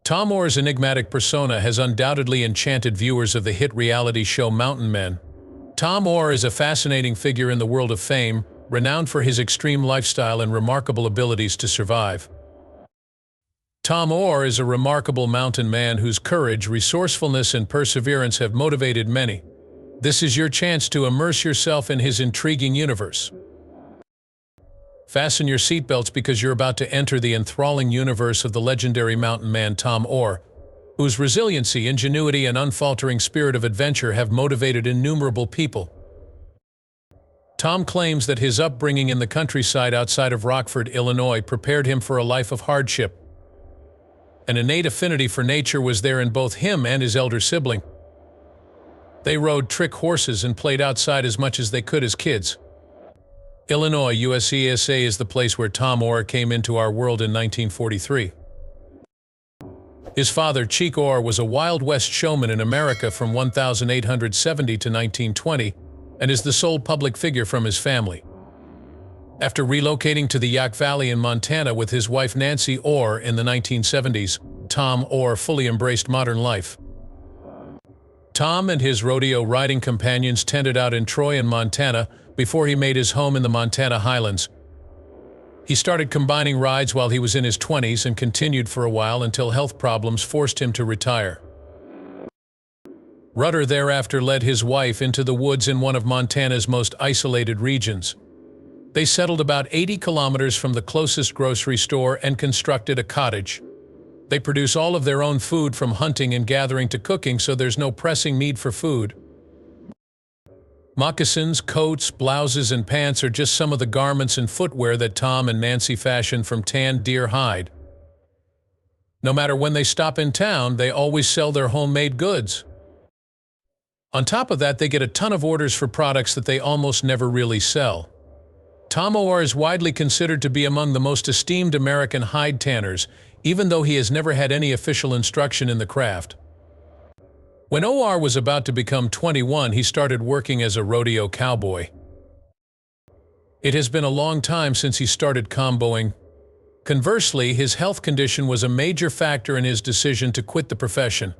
Tom Oar's enigmatic persona has undoubtedly enchanted viewers of the hit reality show Mountain Men. Tom Oar is a fascinating figure in the world of fame, renowned for his extreme lifestyle and remarkable abilities to survive. Tom Oar is a remarkable mountain man whose courage, resourcefulness, and perseverance have motivated many. This is your chance to immerse yourself in his intriguing universe. Fasten your seatbelts because you're about to enter the enthralling universe of the legendary mountain man Tom Oar, whose resiliency, ingenuity, and unfaltering spirit of adventure have motivated innumerable people. Tom claims that his upbringing in the countryside outside of Rockford, Illinois, prepared him for a life of hardship. An innate affinity for nature was there in both him and his elder sibling. They rode trick horses and played outside as much as they could as kids. Illinois, USA is the place where Tom Oar came into our world in 1943. His father, Chick Oar, was a Wild West showman in America from 1870 to 1920 and is the sole public figure from his family. After relocating to the Yaak Valley in Montana with his wife Nancy Oar in the 1970s, Tom Oar fully embraced modern life. Tom and his rodeo riding companions tended out in Troy and Montana before he made his home in the Montana Highlands. He started combining rides while he was in his 20s and continued for a while until health problems forced him to retire. Rudder thereafter led his wife into the woods in one of Montana's most isolated regions. They settled about 80 kilometers from the closest grocery store and constructed a cottage. They produce all of their own food from hunting and gathering to cooking, so there's no pressing need for food. Moccasins, coats, blouses, and pants are just some of the garments and footwear that Tom and Nancy fashion from tanned deer hide. No matter when they stop in town, they always sell their homemade goods. On top of that, they get a ton of orders for products that they almost never really sell. Tom Oar is widely considered to be among the most esteemed American hide tanners, even though he has never had any official instruction in the craft. When Oar was about to become 21, he started working as a rodeo cowboy. It has been a long time since he started comboing. Conversely, his health condition was a major factor in his decision to quit the profession.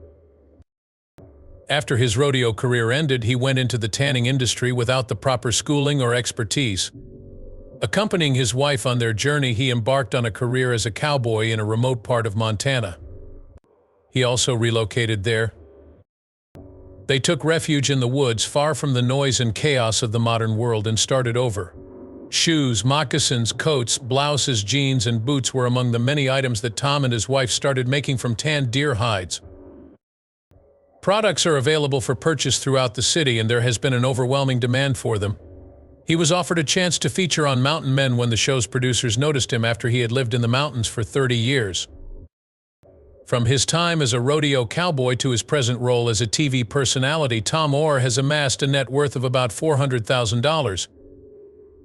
After his rodeo career ended, he went into the tanning industry without the proper schooling or expertise. Accompanying his wife on their journey, he embarked on a career as a cowboy in a remote part of Montana. He also relocated there. They took refuge in the woods, far from the noise and chaos of the modern world, and started over. Shoes, moccasins, coats, blouses, jeans, and boots were among the many items that Tom and his wife started making from tanned deer hides. Products are available for purchase throughout the city, and there has been an overwhelming demand for them. He was offered a chance to feature on Mountain Men when the show's producers noticed him after he had lived in the mountains for 30 years. From his time as a rodeo cowboy to his present role as a TV personality, Tom Oar has amassed a net worth of about $400,000.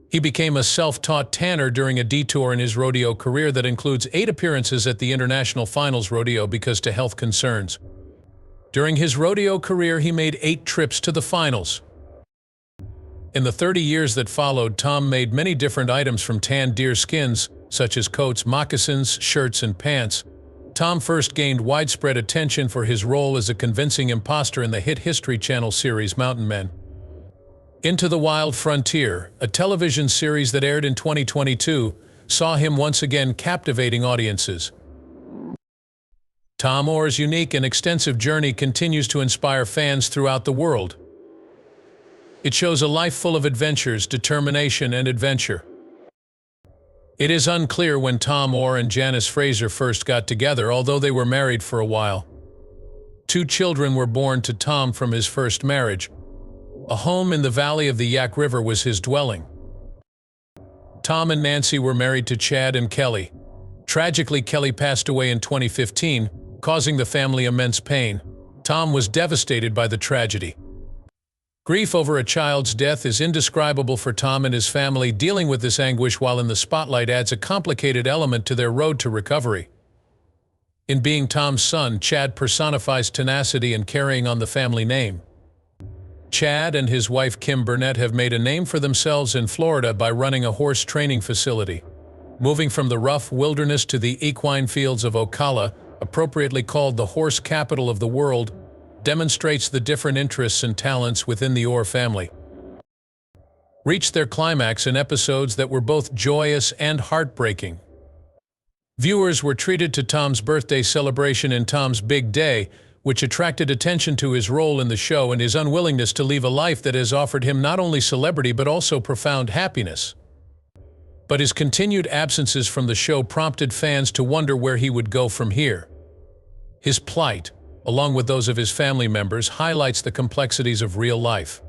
He became a self-taught tanner during a detour in his rodeo career that includes 8 appearances at the International Finals Rodeo because of health concerns. During his rodeo career, he made 8 trips to the finals. In the 30 years that followed, Tom made many different items from tanned deer skins, such as coats, moccasins, shirts, and pants. Tom first gained widespread attention for his role as a convincing imposter in the hit History Channel series Mountain Men. Into the Wild Frontier, a television series that aired in 2022, saw him once again captivating audiences. Tom Oar's unique and extensive journey continues to inspire fans throughout the world. It shows a life full of adventures, determination, and adventure. It is unclear when Tom Oar and Janice Fraser first got together, although they were married for a while. 2 children were born to Tom from his first marriage. A home in the valley of the Yaak River was his dwelling. Tom and Nancy were married to Chad and Kelly. Tragically, Kelly passed away in 2015, causing the family immense pain. Tom was devastated by the tragedy. Grief over a child's death is indescribable for Tom and his family. Dealing with this anguish while in the spotlight adds a complicated element to their road to recovery. In being Tom's son, Chad personifies tenacity and carrying on the family name. Chad and his wife Kim Burnett have made a name for themselves in Florida by running a horse training facility. Moving from the rough wilderness to the equine fields of Ocala, appropriately called the horse capital of the world, demonstrates the different interests and talents within the Oar family. Reached their climax in episodes that were both joyous and heartbreaking. Viewers were treated to Tom's birthday celebration in Tom's Big Day, which attracted attention to his role in the show and his unwillingness to leave a life that has offered him not only celebrity but also profound happiness. But his continued absences from the show prompted fans to wonder where he would go from here. His plight, along with those of his family members, highlights the complexities of real life.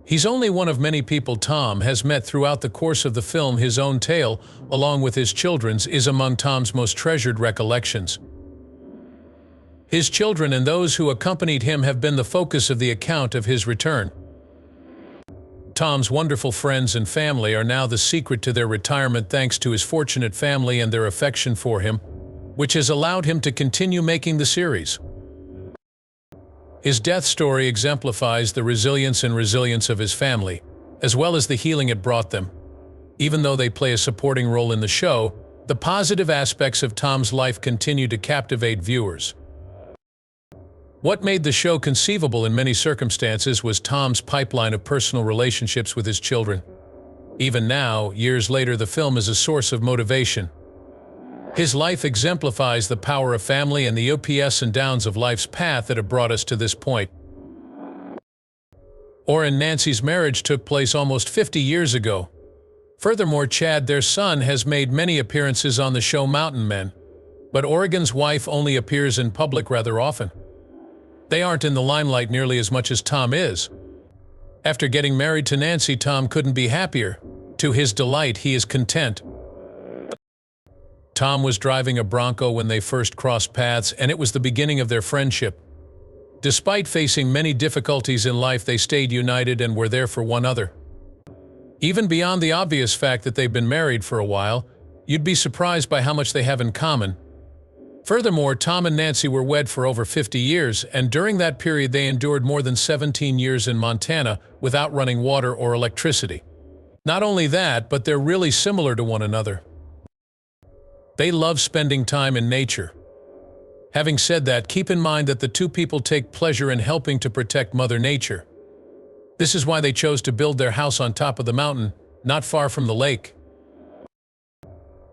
He's only one of many people Tom has met throughout the course of the film. His own tale, along with his children's, is among Tom's most treasured recollections. His children and those who accompanied him have been the focus of the account of his return. Tom's wonderful friends and family are now the secret to their retirement, thanks to his fortunate family and their affection for him, which has allowed him to continue making the series. His death story exemplifies the resilience of his family, as well as the healing it brought them. Even though they play a supporting role in the show, the positive aspects of Tom's life continue to captivate viewers. What made the show conceivable in many circumstances was Tom's pipeline of personal relationships with his children. Even now, years later, the film is a source of motivation. His life exemplifies the power of family and the ups and downs of life's path that have brought us to this point. Oar and Nancy's marriage took place almost 50 years ago. Furthermore, Chad, their son, has made many appearances on the show Mountain Men, but Oregon's wife only appears in public rather often. They aren't in the limelight nearly as much as Tom is. After getting married to Nancy, Tom couldn't be happier. To his delight, he is content. Tom was driving a Bronco when they first crossed paths, and it was the beginning of their friendship. Despite facing many difficulties in life, they stayed united and were there for one another. Even beyond the obvious fact that they've been married for a while, you'd be surprised by how much they have in common. Furthermore, Tom and Nancy were wed for over 50 years, and during that period they endured more than 17 years in Montana without running water or electricity. Not only that, but they're really similar to one another. They love spending time in nature. Having said that, keep in mind that the two people take pleasure in helping to protect Mother Nature. This is why they chose to build their house on top of the mountain, not far from the lake.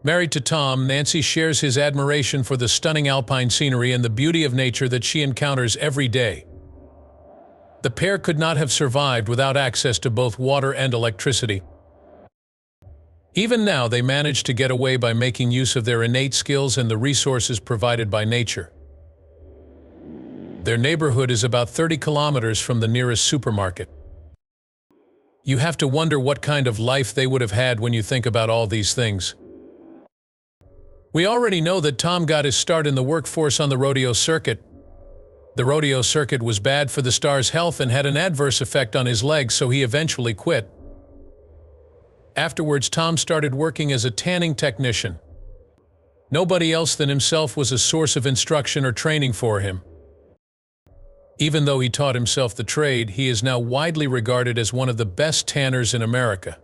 Married to Tom, Nancy shares his admiration for the stunning alpine scenery and the beauty of nature that she encounters every day. The pair could not have survived without access to both water and electricity. Even now, they manage to get away by making use of their innate skills and the resources provided by nature. Their neighborhood is about 30 kilometers from the nearest supermarket. You have to wonder what kind of life they would have had when you think about all these things. We already know that Tom got his start in the workforce on the rodeo circuit. The rodeo circuit was bad for the star's health and had an adverse effect on his legs, so he eventually quit. Afterwards, Tom started working as a tanning technician. Nobody else than himself was a source of instruction or training for him. Even though he taught himself the trade, he is now widely regarded as one of the best tanners in America.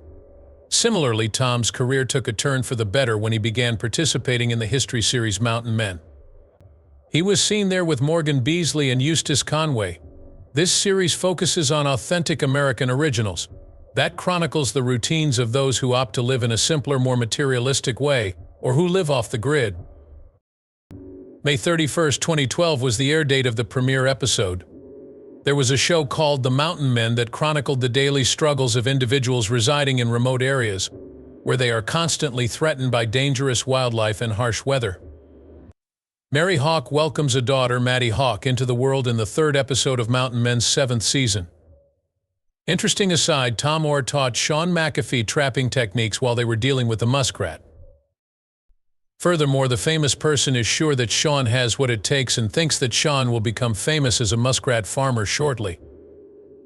Similarly, Tom's career took a turn for the better when he began participating in the history series Mountain Men. He was seen there with Morgan Beasley and Eustace Conway. This series focuses on authentic American originals that chronicles the routines of those who opt to live in a simpler, more materialistic way, or who live off the grid. May 31, 2012 was the air date of the premiere episode. There was a show called The Mountain Men that chronicled the daily struggles of individuals residing in remote areas, where they are constantly threatened by dangerous wildlife and harsh weather. Mary Hawk welcomes a daughter, Maddie Hawk, into the world in the third episode of Mountain Men's 7th season. Interesting aside, Tom Oar taught Sean McAfee trapping techniques while they were dealing with the muskrat. Furthermore, the famous person is sure that Sean has what it takes and thinks that Sean will become famous as a muskrat farmer shortly.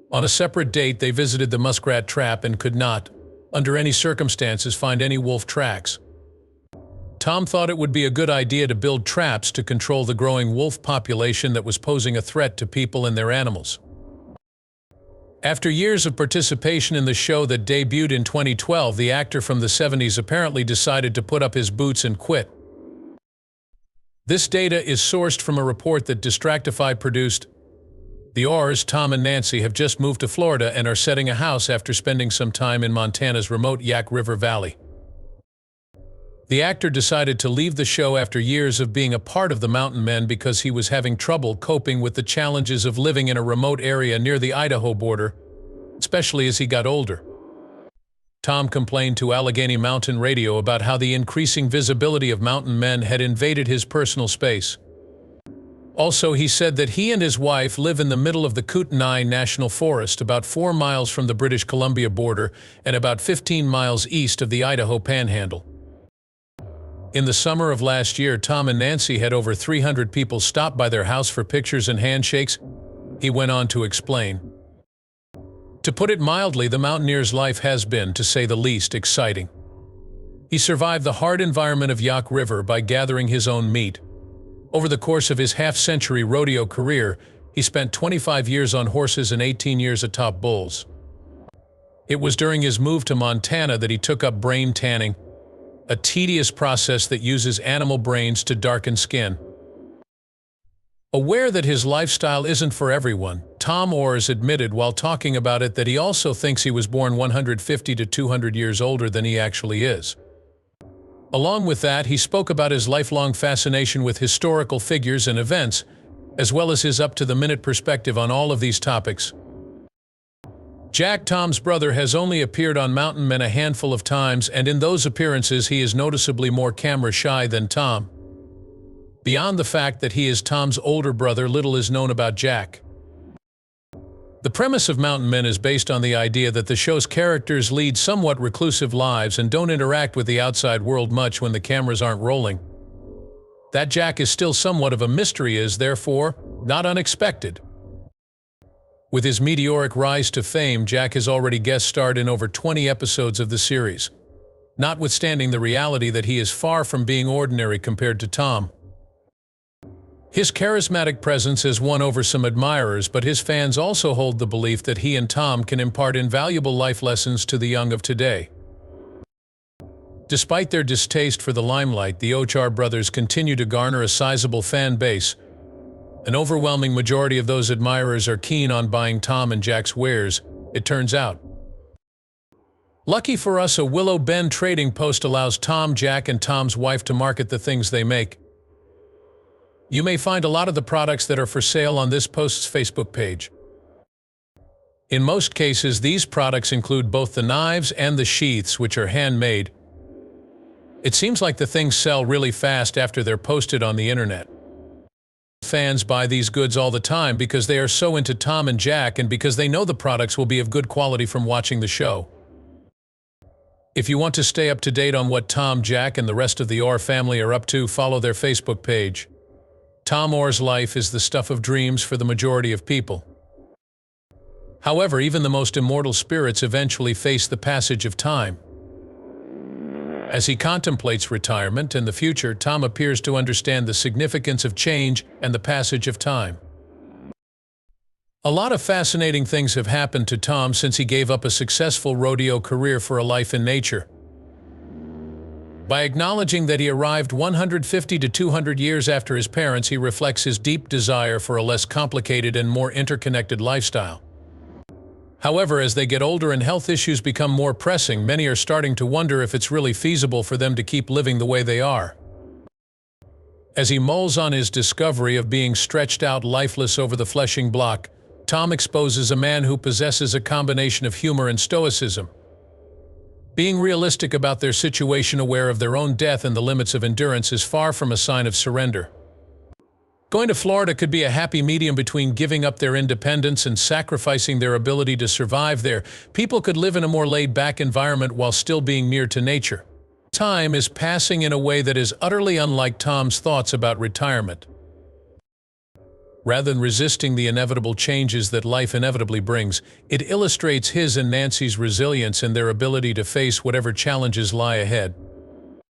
On a separate date, they visited the muskrat trap and could not, under any circumstances, find any wolf tracks. Tom thought it would be a good idea to build traps to control the growing wolf population that was posing a threat to people and their animals. After years of participation in the show that debuted in 2012, the actor from the 70s apparently decided to put up his boots and quit. This data is sourced from a report that Distractify produced. The Oars, Tom and Nancy, have just moved to Florida and are setting a house after spending some time in Montana's remote Yak River Valley. The actor decided to leave the show after years of being a part of the Mountain Men because he was having trouble coping with the challenges of living in a remote area near the Idaho border, especially as he got older. Tom complained to Allegheny Mountain Radio about how the increasing visibility of mountain men had invaded his personal space. Also, he said that he and his wife live in the middle of the Kootenai National Forest, about 4 miles from the British Columbia border and about 15 miles east of the Idaho Panhandle. In the summer of last year, Tom and Nancy had over 300 people stop by their house for pictures and handshakes, he went on to explain. To put it mildly, the mountaineer's life has been, to say the least, exciting. He survived the hard environment of Yak River by gathering his own meat. Over the course of his half-century rodeo career, he spent 25 years on horses and 18 years atop bulls. It was during his move to Montana that he took up brain tanning, a tedious process that uses animal brains to darken skin. Aware that his lifestyle isn't for everyone, Tom Oar admitted while talking about it that he also thinks he was born 150 to 200 years older than he actually is. Along with that, he spoke about his lifelong fascination with historical figures and events, as well as his up-to-the-minute perspective on all of these topics. Jack, Tom's brother, has only appeared on Mountain Men a handful of times, and in those appearances he is noticeably more camera-shy than Tom. Beyond the fact that he is Tom's older brother, little is known about Jack. The premise of Mountain Men is based on the idea that the show's characters lead somewhat reclusive lives and don't interact with the outside world much when the cameras aren't rolling. That Jack is still somewhat of a mystery is, therefore, not unexpected. With his meteoric rise to fame, Jack has already guest-starred in over 20 episodes of the series, notwithstanding the reality that he is far from being ordinary compared to Tom. His charismatic presence has won over some admirers, but his fans also hold the belief that he and Tom can impart invaluable life lessons to the young of today. Despite their distaste for the limelight, the Oar brothers continue to garner a sizable fan base. An overwhelming majority of those admirers are keen on buying Tom and Jack's wares, it turns out. Lucky for us, a Willow Bend trading post allows Tom, Jack, and Tom's wife to market the things they make. You may find a lot of the products that are for sale on this post's Facebook page. In most cases, these products include both the knives and the sheaths, which are handmade. It seems like the things sell really fast after they're posted on the internet. Fans buy these goods all the time because they are so into Tom and Jack and because they know the products will be of good quality from watching the show. If you want to stay up to date on what Tom, Jack, and the rest of the Oar family are up to, follow their Facebook page. Tom Oar's life is the stuff of dreams for the majority of people. However, even the most immortal spirits eventually face the passage of time. As he contemplates retirement and the future, Tom appears to understand the significance of change and the passage of time. A lot of fascinating things have happened to Tom since he gave up a successful rodeo career for a life in nature. By acknowledging that he arrived 150 to 200 years after his parents, he reflects his deep desire for a less complicated and more interconnected lifestyle. However, as they get older and health issues become more pressing, many are starting to wonder if it's really feasible for them to keep living the way they are. As he mulls on his discovery of being stretched out lifeless over the fleshing block, Tom exposes a man who possesses a combination of humor and stoicism. Being realistic about their situation, aware of their own death and the limits of endurance, is far from a sign of surrender. Going to Florida could be a happy medium between giving up their independence and sacrificing their ability to survive there. People could live in a more laid-back environment while still being near to nature. Time is passing in a way that is utterly unlike Tom's thoughts about retirement. Rather than resisting the inevitable changes that life inevitably brings, it illustrates his and Nancy's resilience and their ability to face whatever challenges lie ahead.